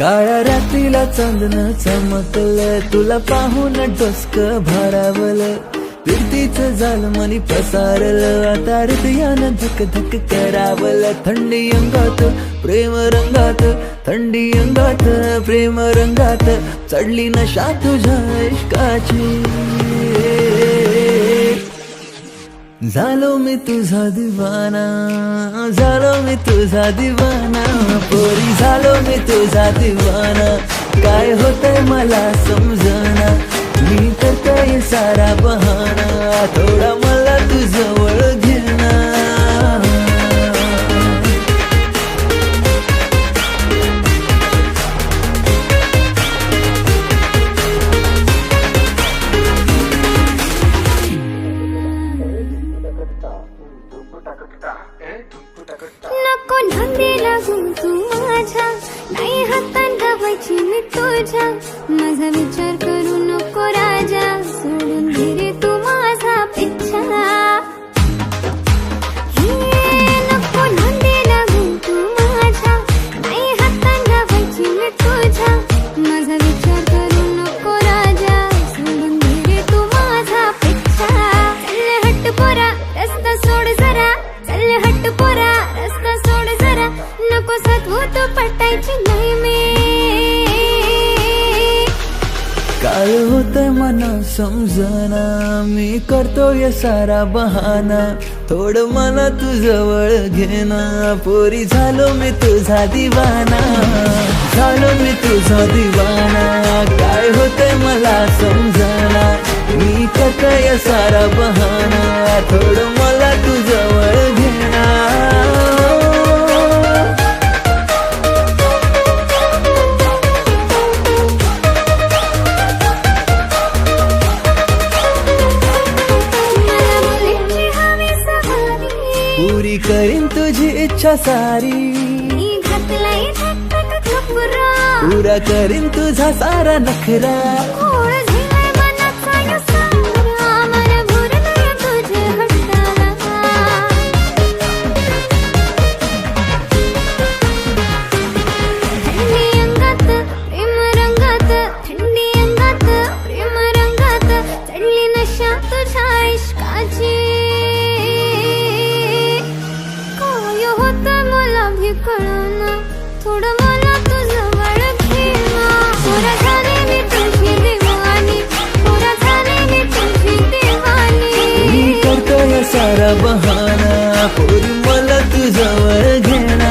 काळ्या रात्रीला चांदणं चमकलं, तुला पाहून डोसकं भारावलं. प्रीतीचं जाल मनी पसारलं, आता हृदयानं धक धक करावलं. थंडी अंगात प्रेम रंगात, थंडी अंगात प्रेम रंगात, चढली नशा तुझ्या इश्काची. झालो मी तुझा दिवाना, झालो मी तुझा दिवाना, पोरी झालो मी तुझा दिवाना. काय होतंय मला समजना, मी तर काय सारा बहाना, थोडा मला तू जवळ घेना. नको नांदी लागू तू माझ्या, नाही हातात घावायची मी तुझ्या. माझा विचार करू नको राजा, सोडून घे रे तू माझा पिच्छा. नको नांदी लागू तू माझ्या, नाही हातात घावायची मी तुझ्या. माझा विचार करू नको राजा, सोडून घे रे तू माझा पिच्छा. चल हट पोरा रस्ता सोड जरा, चल हट पोरा रस्ता सोड जरा. नको सतवू तू पटायची नाही मी. काय होतंय मना समजना, मी करतोय सारा बहाना, थोडं मला तू जवळ घेना. पोरी झालो मी तुझा दिवाना, झालो मी तुझा दिवाना. काय होतंय मला समजना, मी करतोय सारा बहाना, थोडं मला तू जवळ घेना. पुरी करीन तुझी इच्छा सारी, मी घातलाय धक कपुरा. पुरा करीन तुझा सारा नखरा. खोळ झालाय मनाचा या सारा, मन भरलंय तुझे हट्टाला. थंडी अंगात प्रेम रंगात, थंडी अंगात प्रेम रंगात, चढली नशा तुझ्या इश्काची. काय होतं मला भी कळना, थोडं मला तू जवळ घेना. पुरा झाले मी तुझी दिवानी, पुरा झाले मी तुझी दिवानी. मी करतोय सारा बहाना, पोरी मला तू जवळ घेना.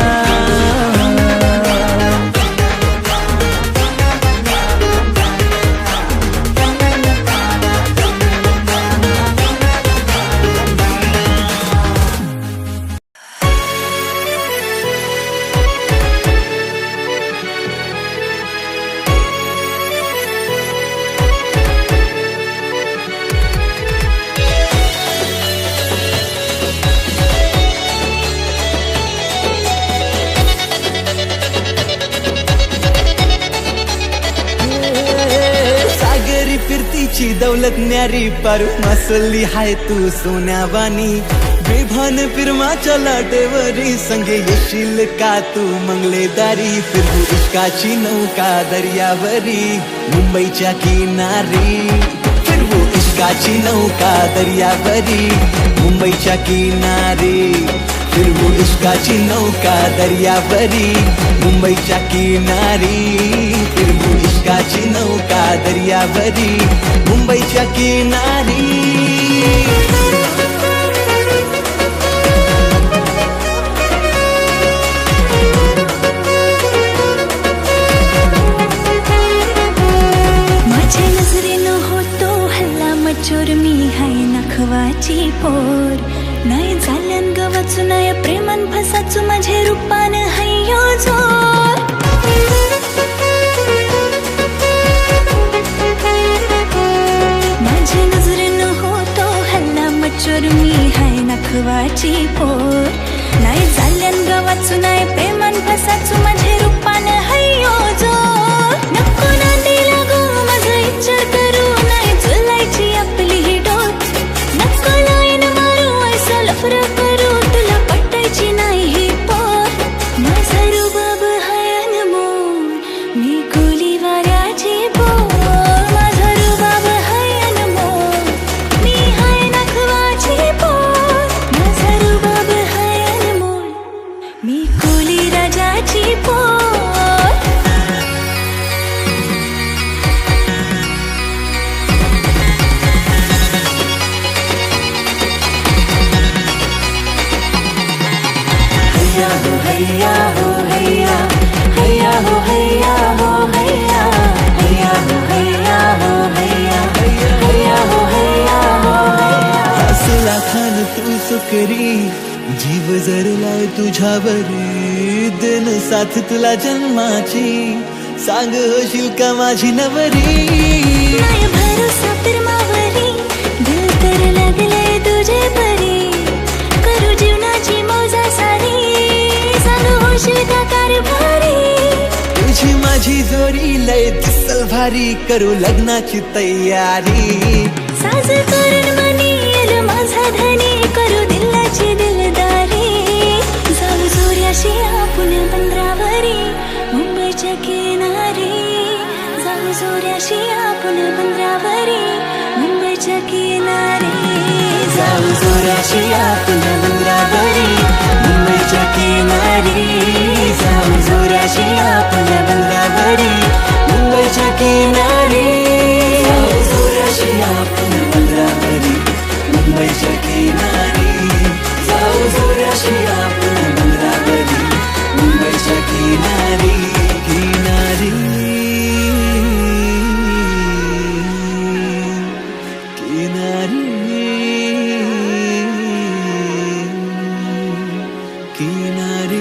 फिरतीची दौलत न्यारी पारू मासली हाय तू सोन्यावानी. बेभान फिरमाच्या लाटेवरी संगे येशील का तू मंगलेदारी. फिरू इश्काची नौका दर्यावरी मुंबईच्या किनारी. फिरवू इश्काची नौका दर्यावरी मुंबईच्या किनारी. फिरवू इश्काची नौका दर्यावरी मुंबईच्या किनारी. फिरवू इश्काची नौका दर्यावरी मुंबईच्या किनारी. माझ्या नजरेनं होतो हल्ला मचोर, मी हाय नखवाची पोर. नाही झाल्यान गवाचू नाही प्रेमान फसाचू, माझे रूपान हय्यो जोर. माझ्या नजरेनं होतो हल्ला मचोर, मी हाय नखवाची पोर. नाही झाल्यान गवाचू नाही प्रेमान फसाचू, माझे रूपान हय्यो जोर. नको नांदी लागू माझा विचार करू, नाही जुलायची आपली ही डोर. नको लाईन मारू ऐसा लफरा करू, तुला पटायची नाही ही पोर. माझा रुबाब हाय अनमोल, मी हैया हो हैया, हैया हो हैया हो हैया, हैया हो हैया हो हैया, हैया हो हैया हो हैया. असला खान तू सुकरी जीव जरलाय तुझ्यावरी दिन साथ तुला जन्माची सांग होशील का माझी नवरी. नाही भरोसा फिरमावरी दिल तर लागलंय तुझे परी करू जीवनाची मौजा सारी सांग होशील का कारभारी. तुझी माझी जोडी लय दिसल भारी करू लग्नाची तयारी. साज करून मनी येल माझा धनी करू दिलाची दिलदारी. जाऊ जोऱ्याशी आपण बंदरावरी मुंबईच्या किनारी. जाऊ जोऱ्याशी आपण बंदरावरी मुंबईच्या किनारी. जाऊ जोऱ्याशी आपण बंदरावरी मुंबईच्या किनारी. जाऊ जोऱ्याशी आपण बंदरावरी मुंबईच्या किनारी. जाऊ जोऱ्याशी आपण बंदरावरी मुंबईच्या किनारी. जाऊ जोऱ्याशी आपण बंदरावरी मुंबईच्या किनारी. किनारी किनारी किनारी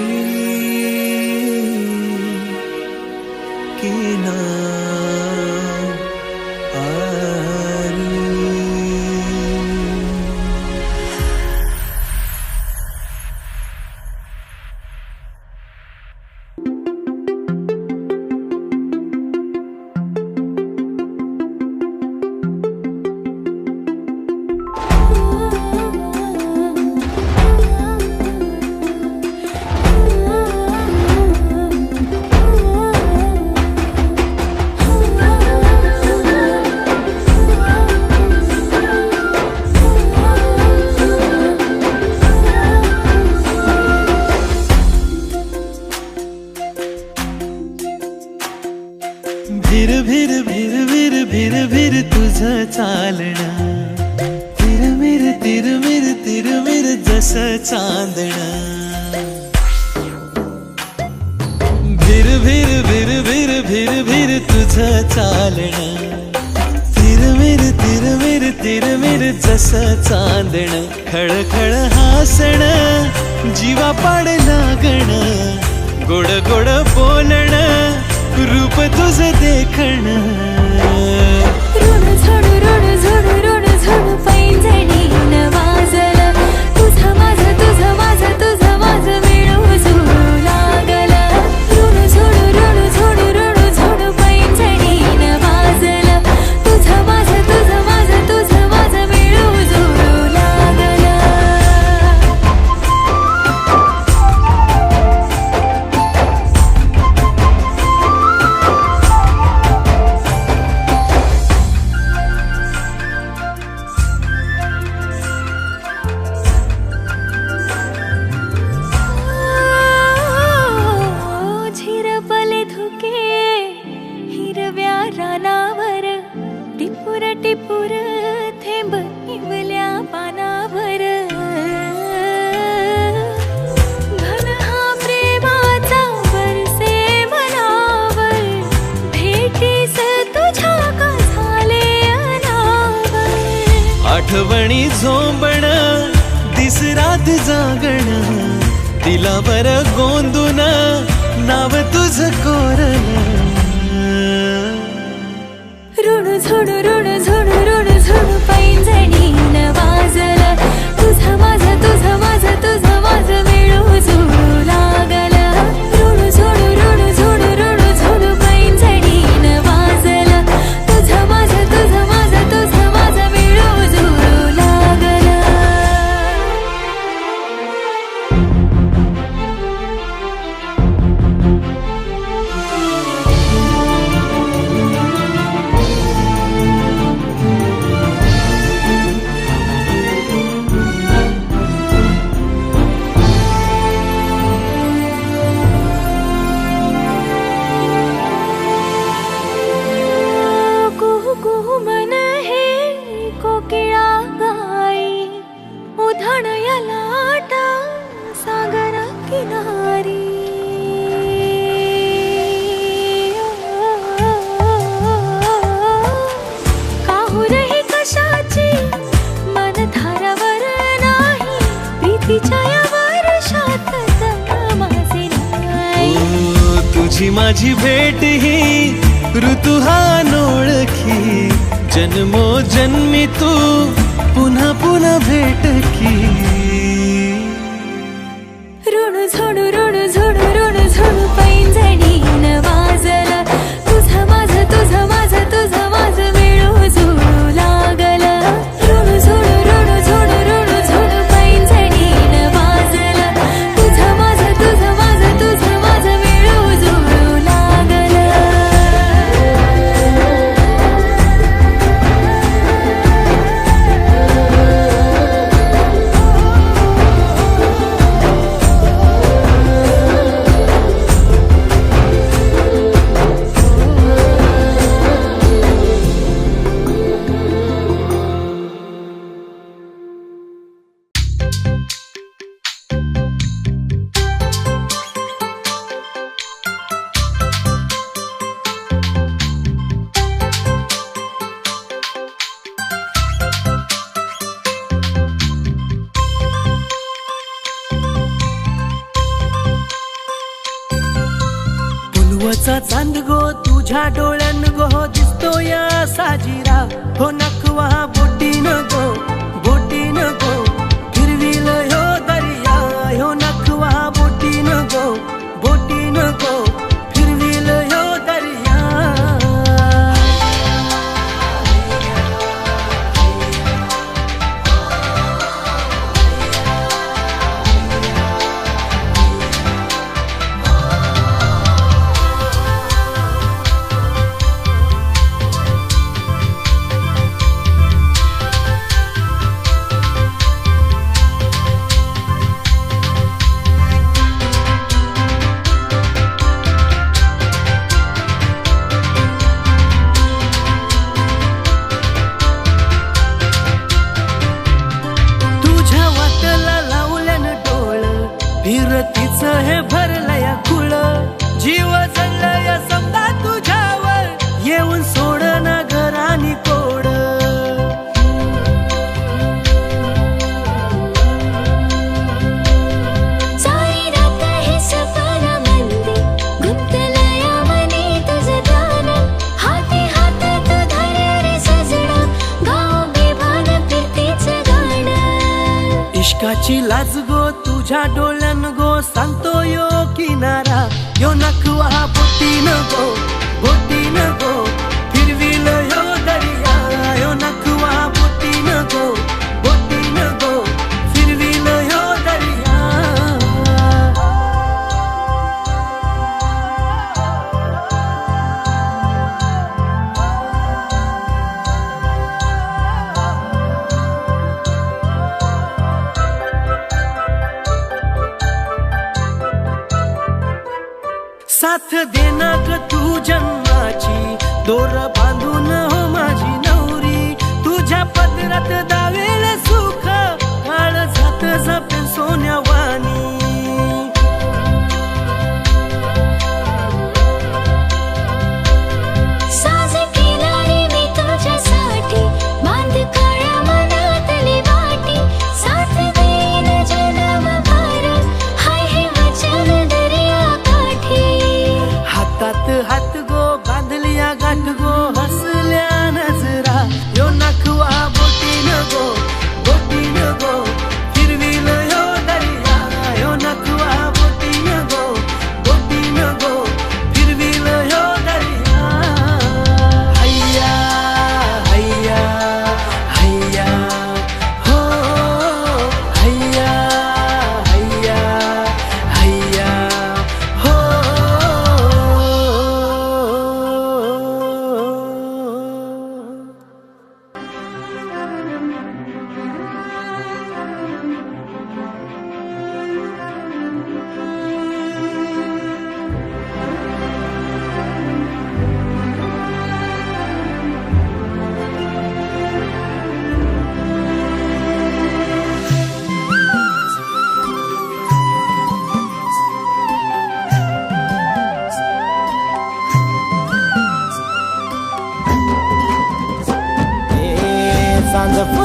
भिर भिर भिर भिर भिर भिर तुझं चालणं तिरमिर तिरमिर तिरमिर जसं चांदणं. भिर भिर भिर भिर भिर भिर तुझं चालणं तिरमिर तिरमिर तिरमिर जसं चांदणं. खळखळ हासणं जीवा पाड लागणं गोड गोड बोलणं रूप तुझं देखणं. ऋण झोडू ऋण झोडू ऋण झोडू पैंजणी न वाजलं तुझं माझं तुझं माझं तुझं माझं मिळू जुळू लागलं. ऋण झोडू ऋण झोडू ऋण झोडू पैंजणी न वाजलं तुझं माझं तुझं माझं तुझं माझं मिळू जुळू लागलं. झिरपले धुके हिरव्या रानावर टिपूर टिपूर थेंब निवल्या पानावर. घन हा प्रेमाचा बरसे मनावर भेटीस तुझ्या का झाले अनावर. आठवणी झोंबण दिस रात जागण दिलावर गोंदून नाव तुझं कोरलं. ऋण झोडू ऋण झोडू ऋण झोडू पैंजणी न वाजलं तुझं माझं तुझं माझं तुझं माझं मिळू जुळू लागलं. ऋण झोडू ऋण झोडू ऋण झोडू पैंजणी न वाजलं तुझं माझं तुझं माझं तुझं माझं मिळू जुळू लागलं. उधण या लाटा सागरात किनारी. काहूरही कशाची मन धारावर नाही, प्रीतीच्या या वर्षात जण माझे नाही. तुझी माझी भेट ही ऋतू हा ओळखी, जन्मो जन्मी तू पुन्हा पुन्हा भेट की. ऋणू झुणू ऋणू झुणू ऋणू झुणू पैंजणीन वाजलं, तुझं माझं तुझं माझं तुझं माझं मिळू जुळू लागलं. ऋणू झुणू ऋणू झुणू ऋणू झुणू पैंजणीन वाजलं, तुझं माझं तुझं माझं तुझं माझं मिळू जुळू लागलं. पुलवचा चांद गो तुझ्या डोळ्यान गो दिसतो या साजिरा. हो नखवा बोटीन गो फिरविल ह्यो दर्या. ह्यो नखवा बोटीन गो फिरविल ह्यो दर्या. फिरतीच हे भरलया खुळ, जीव जळलया समजा तुझ्यावर, येऊन सोड ना घरानी कोड. सारी रात हे सपनामध्ये गुंतलया मनी तुझं ध्यान, हाती हात तू धर रे सजना, गाव बेभान फिरतीचं गाणं. इश्काची लाज गो तुझ्या डोळ्यान गो सांगतो यो किनारा. यो नखवा बोटीन गो फिरविल यो दर्या. यो नखवा बोटीन गो फिरविल यो दर्या. साथ देना ग तू जन्माची, दोर बांधून हो माझी नवरी. तुझ्या पदरात दावेल सुख, काळ जात जपेल सोन्यावानी. साज केला रे मी तुझ्यासाठी, बांध काळ्या मनातली वाटी. साथ देईन जन्मभर, हाय हे वचन दर्या काठी. हातात हात गो बांधलिया गाठ गो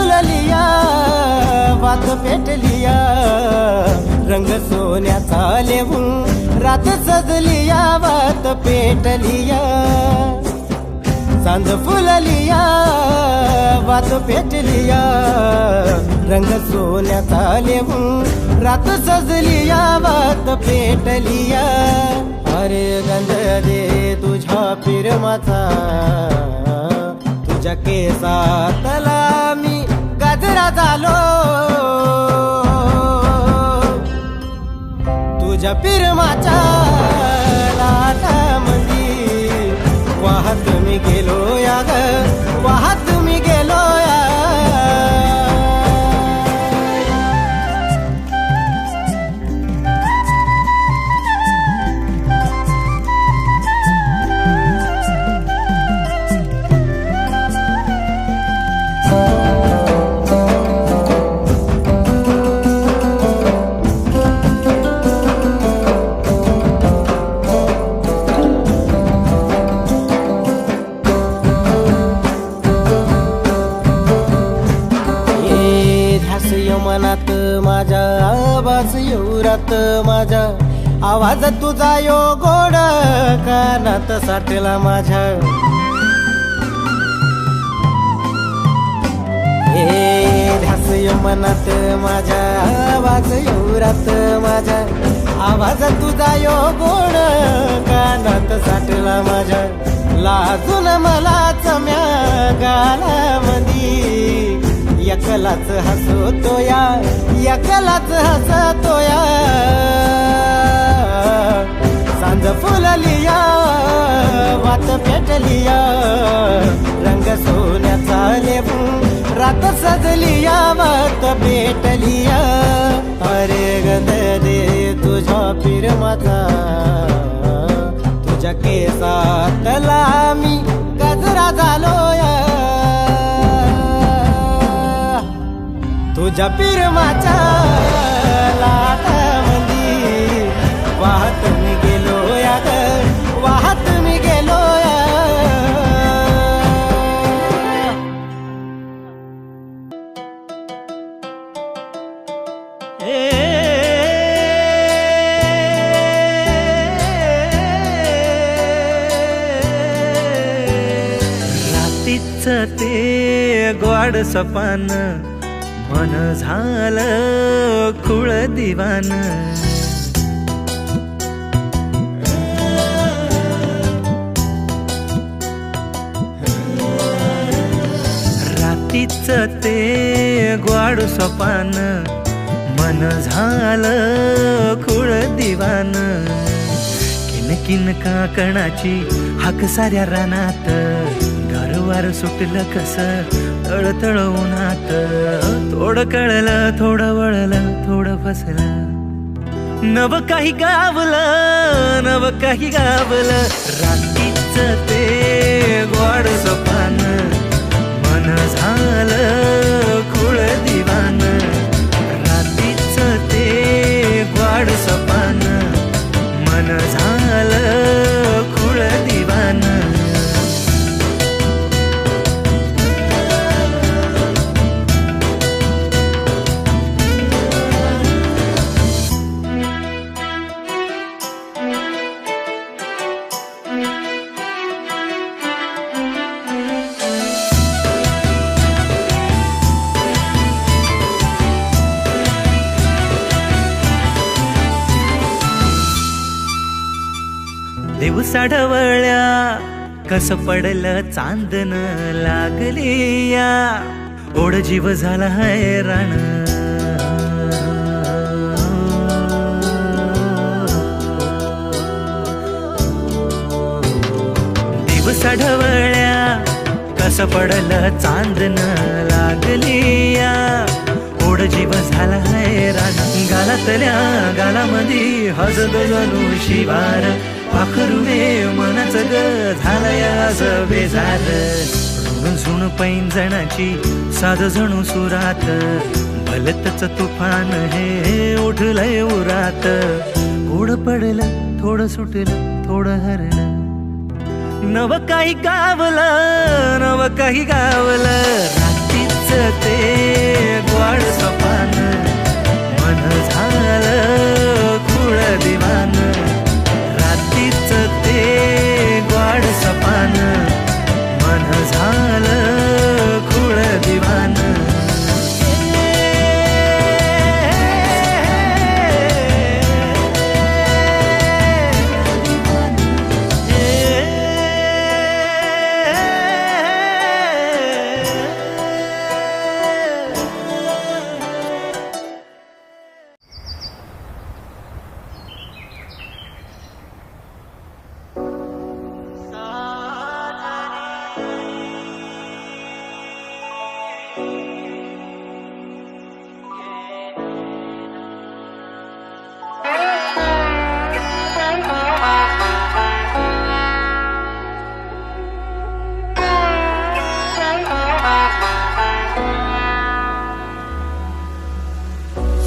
फुललिया वात पेटलिया रंग सोन्याचा लेवून रात सजलिया वात पेटलिया चांद फुललिया वात पेटलिया रंग सोन्याचा लेवून रात सजलिया वात पेटलिया अरे गंध दे तुझ्या फिरमाचा तुझ्या केसातला मी गजरा झालो तुझ्या फिरमाच्या लाटामंदी वाहत मी गेलो या ग वाहत मी गेलो या मनात माझ्या आवाज येऊरात माझ्या आवाज तुझा यो गोड कानात साठला माझ्या हे ध्यास मनात माझ्या आवाज येऊरात माझ्या आवाज तुझा यो गोड कानात साठला माझ्या लाजून मला चम्या गालामंदी एकलाच हसतोया एकलाच हसतोया सांज फुललिया वात पेटलिया रंग सोन्याचा लेवून रात सजलिया वात पेटलिया अरे गंध दे तुझ्या फिरमाचा तुझ्या केसातला मी गजरा झालोया तुझ्या फिरमाच्या लाटामंदी वाहत मी गेलो या ग वाहत मी गेलो या रात्रीच ते गोड सपान मन झालं खुळ दिवान रात्रीच ते गोड सपान मन झालं खुळ दिवान किन काकणाची हाक साऱ्या रानात गारवार सुटलं कस तळतळ उन्हात थोडं कळलं थोडं वळलं थोडं फसलं नव काही गावलं नव काही गावलं रात्रीच ते गोड सपान मन झालं खुळ दिवान रात्रीच ते गोड सपान मन झालं खुळ दिवान दिवसा ढवळ्या कस पडलं चांदन लागली या ओढ जीव झाला हैराण दिवसा ढवळ्या कस पडलं चांदन लागली या ओढ जीव झाला हैराण गालातल्या गालामधी हसत जणू शिवार पाखरुने मनाच ग झालंयास बेजार ऋण झुण पैंजणाची साध जणू सुरात भलतच तुफान हे उठलंय उरात थोडं पडलं थोडं सुटलं थोडं हरलं नव काही गावलं नव काही गावलं रात्रीच ते ग्वाड स्वपान मन झालं खुळ दिवान रात्रीच ते ग्वाड स्वपान मन झालं खुळ दिवान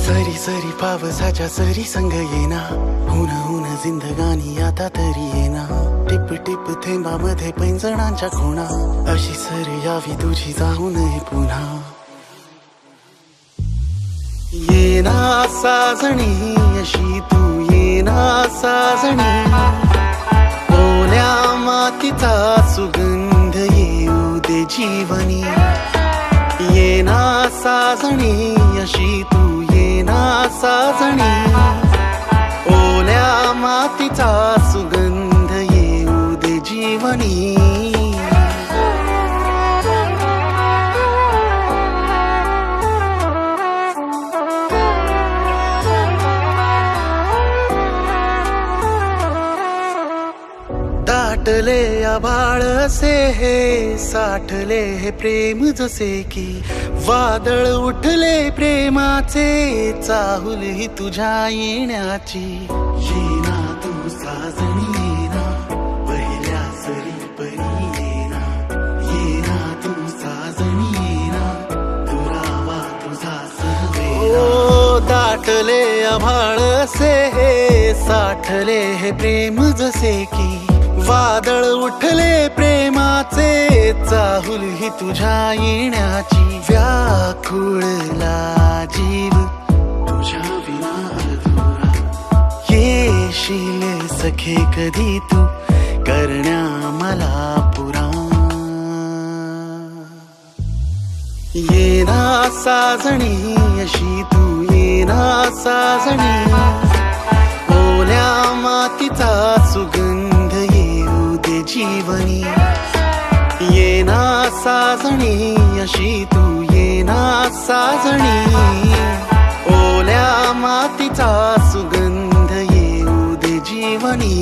सरी सरी पावसाच्या सरी संग येना हुन हुन जिंदगानी आता तरी येना टिप टिप थेंबामध्ये पैंजणांच्या खुणा अशी सर यावी तुझी जाऊ नये पुन्हा येना साजणी अशी तू येना साजणी ओल्या मातीचा सुगंध येऊ दे जीवनी येना साजणी अशी तू येना साजणी ओल्या मातीचा सुगंध येऊ दे जीवनी दाटले आभाळ से हे साठले हे प्रेम जसे की वादळ उठले प्रेमाचे चाहुल ही तुझ्या येण्याची येना तू साजणी येना पहिल्या सरी परी येना येना तू साजणी येना दुरावा तुझा सहवेना ओ दाटले आभाळ से हे साठले हे प्रेम जसे की वादळ उठले प्रेमाचे चाहुल ही तुझ्या येण्याची व्याकुळला जीव तुझ्या विना अधुरा येशील सखे कधी तू करण्या मला पुरा येना साजणी अशी तू येना साजणी ओल्या मातीचा सुगंध येऊ दे जीवनी येना साजणी अशी तू येना साजणी ओल्या मातीचा सुगंध येऊ दे जीवनी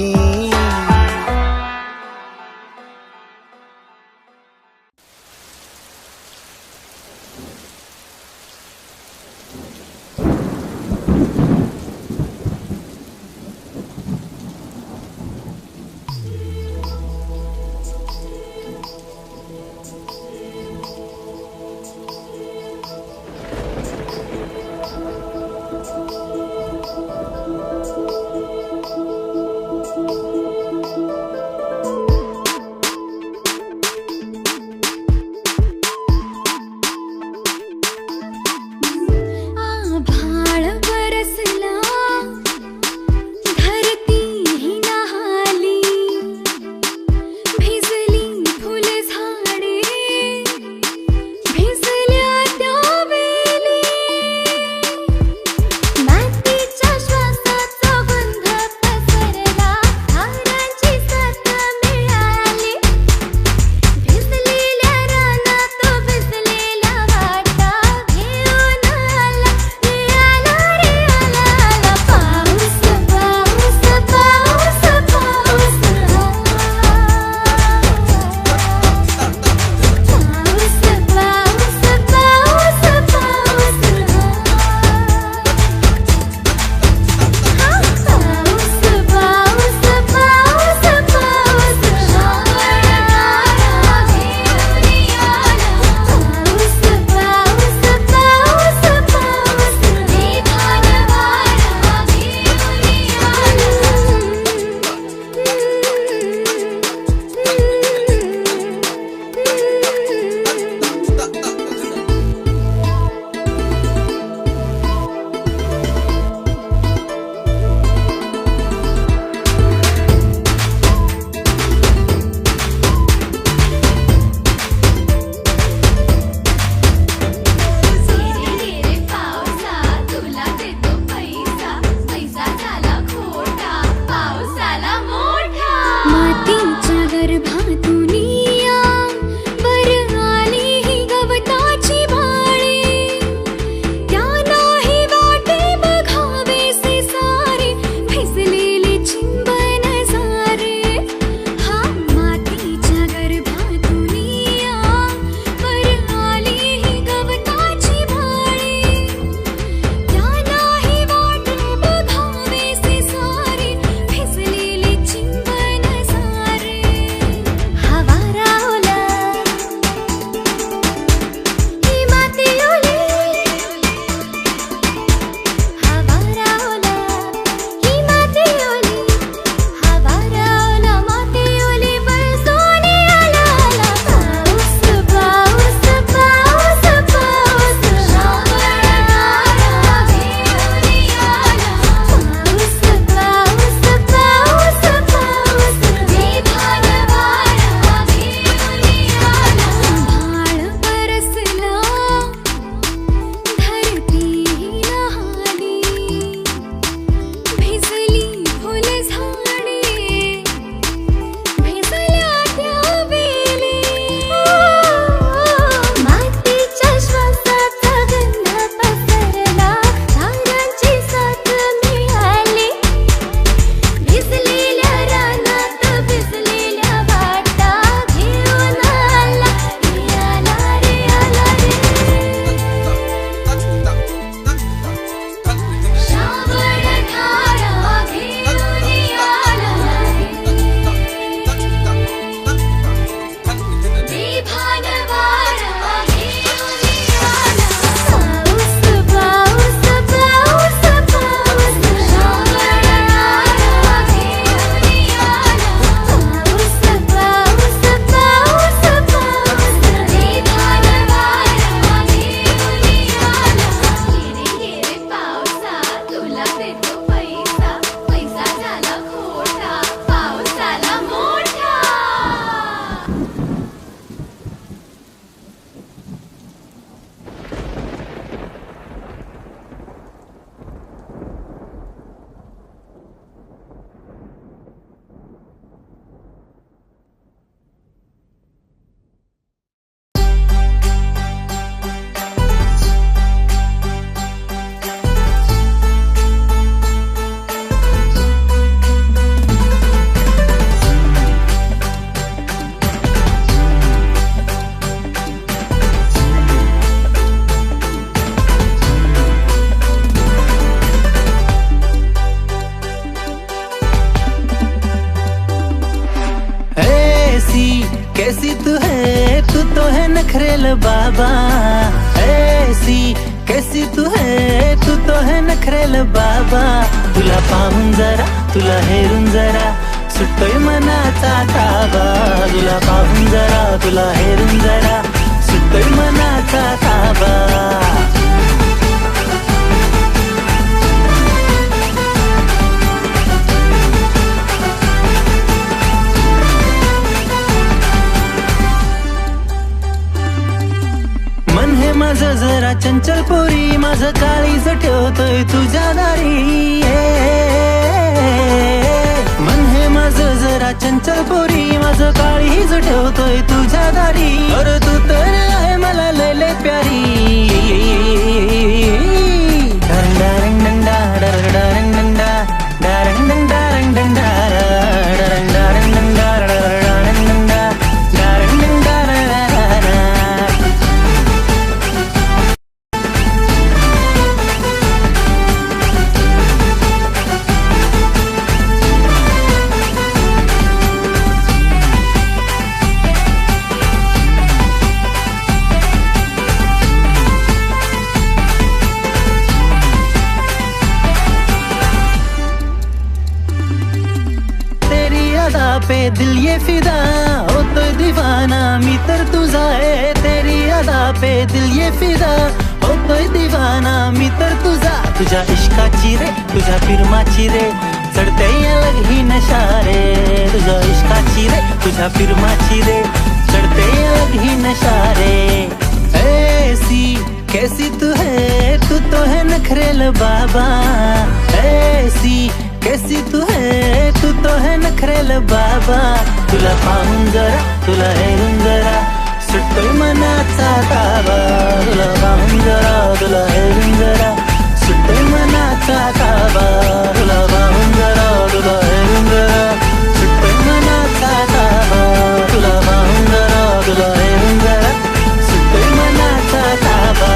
नखरेल बाबा तुला पाहून जरा तुला हेरून जरा सुटतोय मनाचा ताबा तुला पाहून जरा तुला हेरून जरा सुटतोय मनाचा ताबा मन हे माझं जरा चंचल पोरी माझं काळीज ठेवतोय तुझ्या दारी मन हे माझं जरा चंचल पोरी माझं काळीज ठेवतोय तुझ्या दारी अरे तू तर आहे मला लय प्यारी डरंग डरंग डंडा डरंग डरंग डंडा डरंग डंडा डरंग डंडा डरंग डरंग डंडा डरंग डंडा डरंग डंडा पे दिल ये फिदा होतोय दीवाना मी तर तुझा आहे तेरी अदा पे दिल ये फिदा होतोय दीवाना मी तर तुझा तुझ्या इश्काची रे तुझ्या फिरमाची रे चढते अलग ही नशा रे तुझ्या इश्काची रे तुझ्या फिरमाची रे चढते अलग ही नशा रे ऐसी कैसी तू है नखरेल बाबा ऐसी कैसी तू तो है नखरेल बाबा तुला पाहून जरा तुला हेरून जरा सुटतोय मनाचा ताबा तुला पाहून जरा तुला हेरून जरा सुटतोय मनाचा ताबा तुला पाहून जरा तुला हेरून जरा सुटतोय मनाचा ताबा तुला पाहून जरा तुला हेरून जरा सुटतोय मनाचा ताबा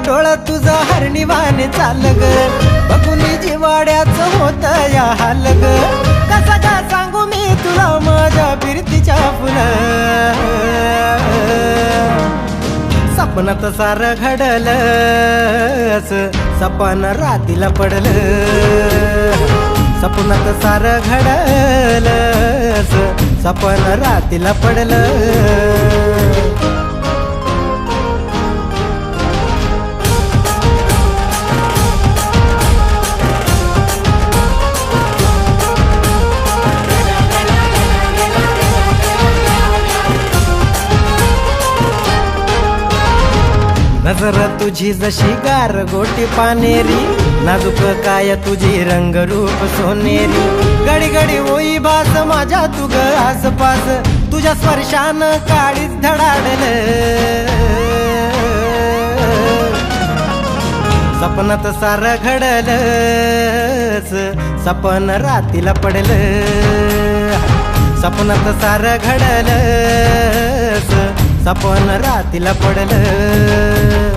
डोळा तुझा हरणीवाने चाल ग बघून जिवाड्याचं होत या हाल ग कसा का सांगू मी तुला माझ्या फिरतीच्या फुलं सपनात सार घडलं सपन रातीला पडलं सपनात सार घडलं सपन रातीला पडलं नजर तुझी जशी गार गोटी पानेरी नाजूक काय तुझी रंगरूप सोनेरी गडी गडी होई भास माझ्या तुग आसपास तुझ्या स्पर्शान काळीच धडाडल सपनात सार घडल सपन रातीला पडलं सपनात सार घडल सपन रातीला पडलं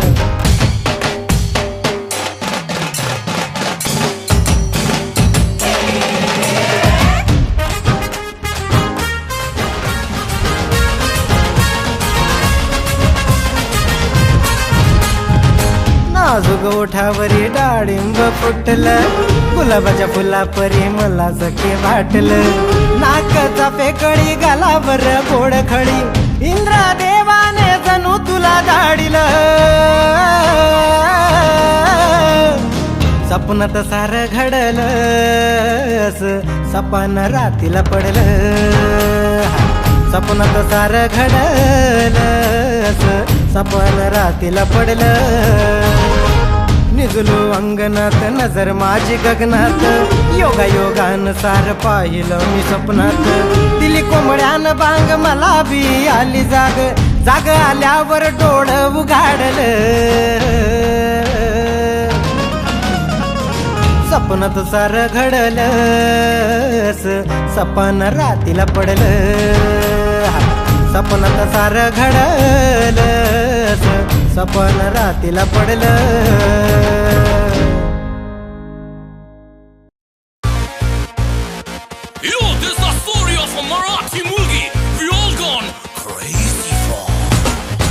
नाजूक ओठावरी डाळिंब फुटलं गुलाबाच्या फुलापरी मला सखे वाटलं नाकाचा फेकळी गालावर गोड खळी इंद्रदेवाने जणू तुला धाडिलं सपनात सार घडलं सपन रातीला पडलं सपनात सार घडलं सपन रातीला पडलं निजलो अंगणात नजर माझी गगनात योगा योगानुसार पाहिलं मी स्वप्नात दिली कोंबड्यान बांग मला बी आली जाग जाग आल्यावर डोळं उघाडलं सपनात सार घडलं सपन रातीला पडलं, सपनात सार घडलं, सपन रातीला पडलं. Yo, this is the story of a Marathi मुलगी we all gone crazy for.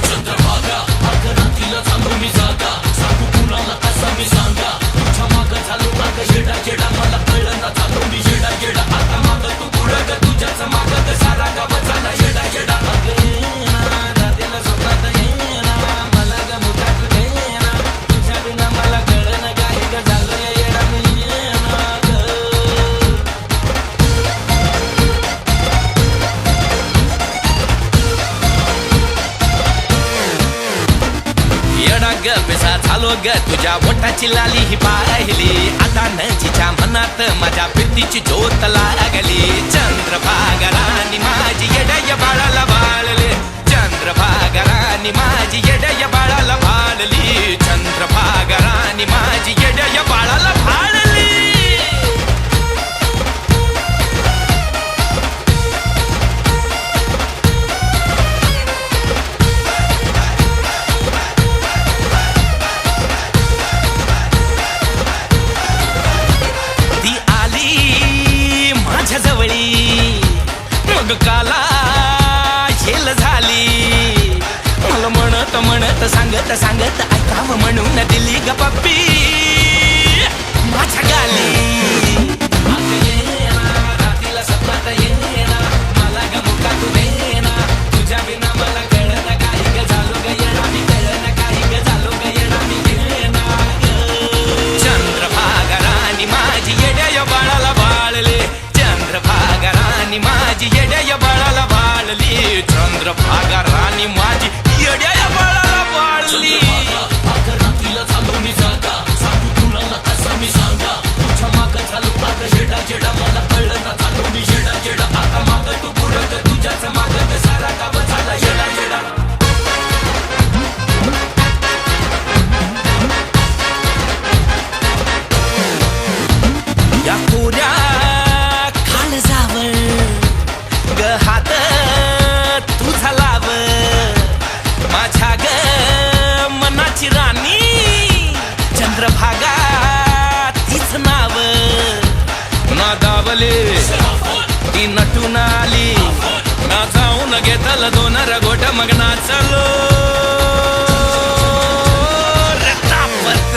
Chandrabhaga अर्धरात्रीला थांबू मी जागा, सांगू कुणाला कसा मी सांगा, तुझ्या मागं झालो मागं जेडा जेडा, मला कळलं ना झालो मी जेडा जेडा, आता मागं तू पुढं ग, तुझ्याच मागं ग, सारा गाव झाला जेडा जेडा. रात्रीला स्वप्नात येणा, मला ग मुखात देणा, तुझ्या बिना मला कळलं ना काय ग, झालो या येडा मी येणा ग. येडा ग पेसा झालो ग, तुझ्या बोटाची लाली ही पाहिली, आता नजीच्या मनात माझ्या प्रीतीची ज्योत लागली. चंद्रभागा राणी माझी येड्या बाळाला बाळले, चंद्रभागा राणी माझी येड्या बाळाला भाळली, चंद्रभागा राणी माझी येड्या बाळाला भाळली. ती आली माझ्या जवळी, मग काला झेल झाली, मला म्हणत म्हणत सांगत सांगत ऐकावं म्हणून दिली ग पप्पी माझ्या गाली. आता येणा, रात्रीला सपनात येणा, मला ग मुखात देणा, तुझ्या बिना मला कळलं ना काही ग, झालो ग येणा मी, कळलं ना काही ग, झालो ग येणा मी येणा ग. चंद्रभागा राणी माझी येड्या बाळाला बाळले, चंद्रभागा राणी माझी येड्या बाळाला बाळली, चंद्रभागा राणी माझी येड्या बाळाला बाळली. रात्रीला झालो मी जागा, सांगू कुणाला कसा मी सांगा, तुझ्या मागं झालो मागं जेडा जेडा, मला कळलं ना झालो मी जेडा जेडा, आता मागं तू पुढं ग, तुझ्याच मागं ग, सारा गाव झाला जेडा जेडा. या कोऱ्या काळजावर ग हात तुझा लाव, माझ्या ग मनाची राणी चंद्रभागा तीच नाव. ना दावले ती नटून आली, ना जाऊन घेतलं दोन रगोट, मग नाचलो रे तापत.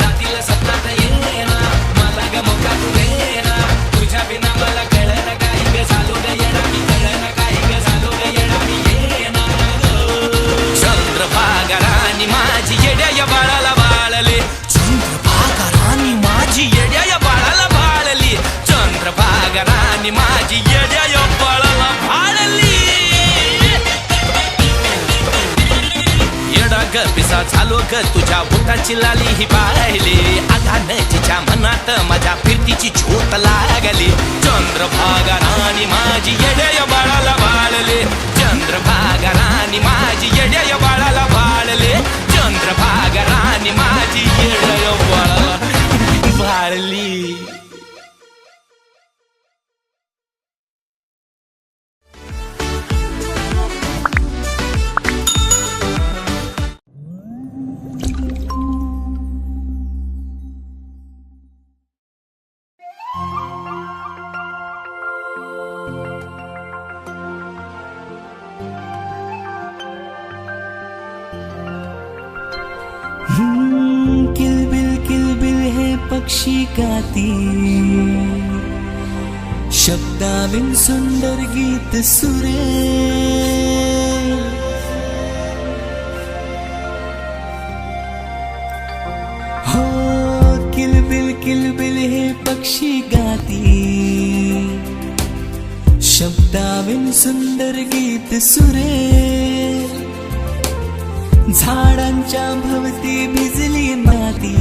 रात्रीला सपनात येणा, मला ग मुखात देणा, तुझ्या बिना मला कळलं ना काही ग, झालो ग येणा मी, कळलं ना काही ग, झालो ग येणा मी येणा ग. चंद्रभागा राणी माझी येड्या बाळाला बाळले, चंद्रभागा राणी माझी येड्या बाळाला बाळली, चंद्रभागा राणी माझी येड्या बाळाला भाळली. येडा ग पिसा झालो ग, तुझ्या बोटाची लाली ही पाहिली, आता नजीच्या मनात माझ्या फिरतीची झोत लागली. चंद्रभागा राणी माझी येड्या बाळाला बाळले, चंद्रभागा राणी माझी येड्या बाळाला भाळले, चंद्रभागा राणी माझी येड्या बाळाला भाळली. किलबिल हे पक्षी गाती, शब्दाविन सुंदर गीत सुरे. हो किलबिल हे पक्षी गाती, शब्दाविन सुंदर गीत सुरे. झाडांच्या भवती भिजली माती,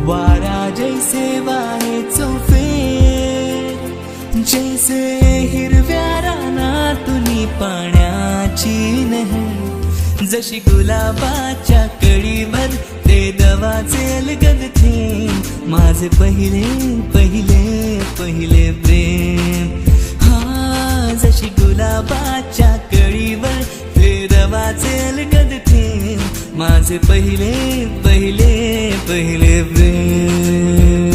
वारा जैसे वाहे चोफे, जैसे हिरव्या रानातुनी पाण्याची नहर, जशी गुलाबाच्या कळीवर ते दवाचे अलगद थेंब, माझे पहिले पहिले पहिले प्रेम. हा जशी गुलाबाच्या कळीवर रवाचे अलगद थेंब. माझे पहिले पहिले पहिले प्रेम.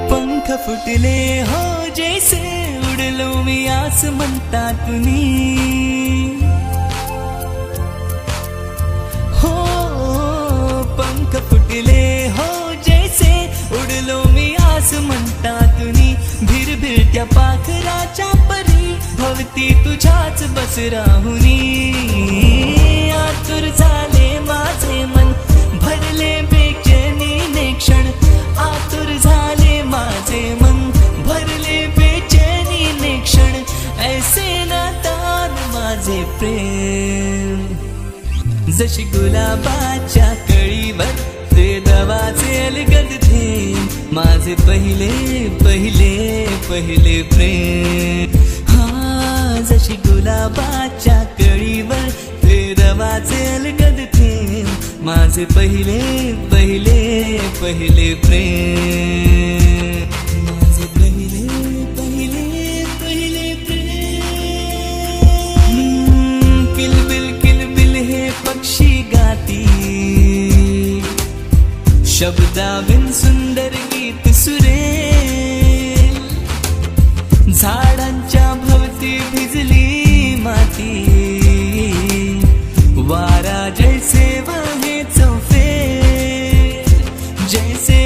पंख फुटले हो जैसे उडलो मी आस म्हणता तुम्ही. हो पंख फुटले हो जैसे उडलो मी आस म्हणता तुम्ही. भिरभिरत्या पाखराच्या परी भवती तुझ्याच बस राहुनी. आतुर झाले माझे मन भरले बेचैनीने क्षण. आतुर झाले माझे मन भरले बेचैनीने क्षण. ऐसे नातान माझे प्रेम. जशी गुलाबाच्या कळीवर ते दवाचे अलगद थेंब. माझे पहिले पहिले पहिले प्रेम. हा जशी गुलाबाच्या कळीवर ते दवाचे अलगद थेंब. माझे पहिले पहिले पहिले प्रेम. माझे पहिले पहिले पहिले प्रेम. किलबिल किलबिल हे पक्षी गाती. शब्दाविन सुंदर गीत सुरेल. झाडांच्या भवती भिजली माती. वारा जैसे वाहे चौफेर. जैसे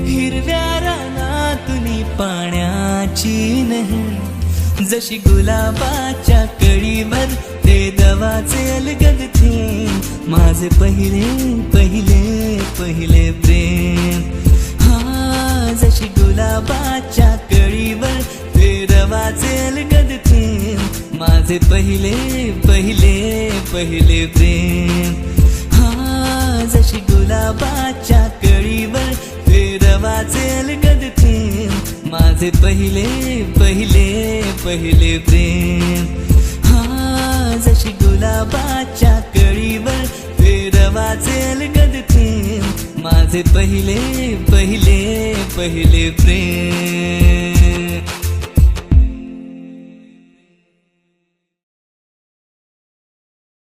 हिरव्या रानातुनी पाण्याची नहर. जशी गुलाबाच्या कळीवर ते दवाचे अलगद थेंब. माझे पहिले पहिले पहिले प्रेम. हा जशी गुलाबाच्या कळीवर ते दवाचे अलगद थेंब. माझे पहिले पहिले पहिले प्रेम. हा जशी गुलाबाच्या कळीवर ते रवाचे अलगद थेंब. माझे पहिले पहिले पहिले प्रेम. हा जशी गुलाबाच्या कळीवर ते रवाचे अलगद थेंब. माझे पहिले पहिले पहिले प्रेम.